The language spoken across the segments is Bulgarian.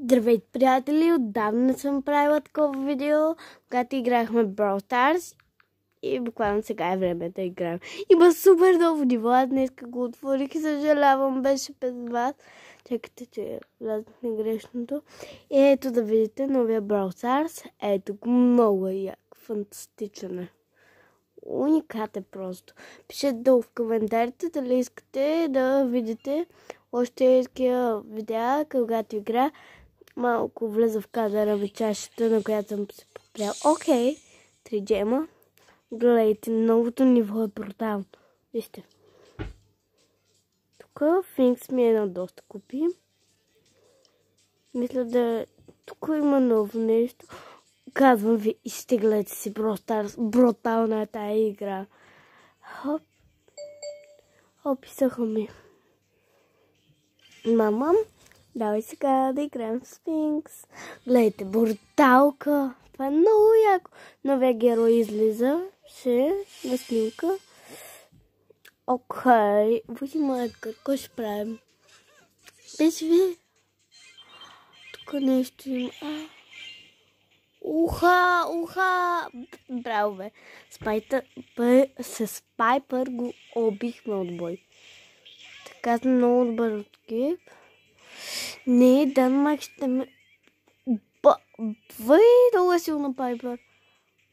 Здравейте, приятели! Отдавна не съм правила такова видео, когато играхме Brawl Stars и буквално сега е време да играем. Има супер много нива, днес го отворих и съжалявам, беше без вас. Чакайте, че влязахме грешното. И ето да видите новия Brawl Stars. Ето го, много е як, фантастичен е. Уникатен просто. Пишете долу в коментарите дали искате да видите още такива видеа, когато игра. Малко влеза в кадъра в чашата, на която съм се попрял. Окей, 3 джема. Гледайте, новото ниво е брутално. Вижте. Тук Финкс ми е на доста купи. Мисля да... Тук има ново нещо. Казвам ви, изтеглете си брутална е тая игра. Хоп. Описаха ми. Мама, давай сега да играем с Финкс. Гледайте, бруталка. Това е много яко. Новия герой излиза. На снимка. Окей. Видимо Едгар. Кой ще правим? Без ви. Тук нещо има. Уха. Браво, бе. С Пайпър го обихме от бой. Така съм много добър от екип. Не, Данмак ще ме... Въй, много е силна Пайпър.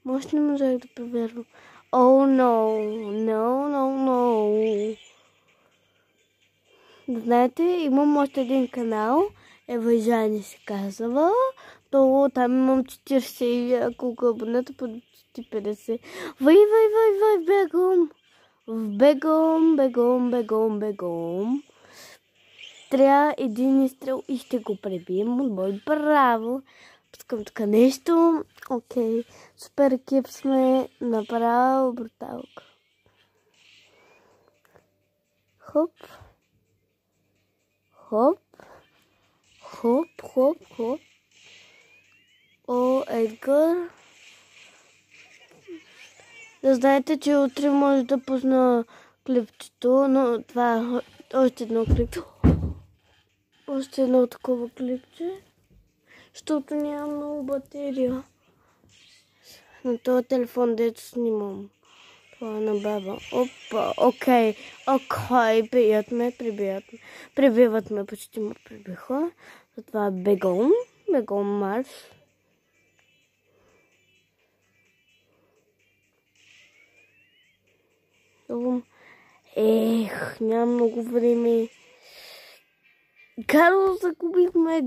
Може не можех да провервам. О, no. Знаете, имам още един канал. Ева Жани се казва. То там имам 40 колко абонета по 50. Въй, бегом. Трябва един изстрел и ще го пребием от бой. Браво! Пускам тук нещо. Окей. Супер екип сме. Направо бруталка. Хоп. О, Едгар. Да знаете, че утре може да пусна клипчето, но това е още едно клипче. Още едно такова клипче, защото няма много батерия. На този телефон, дето снимам. Това е на баба. Опа, окей, прибиват ме, почти ме прибиха. Затова бегом марш. Нямам много време. Карл загубихме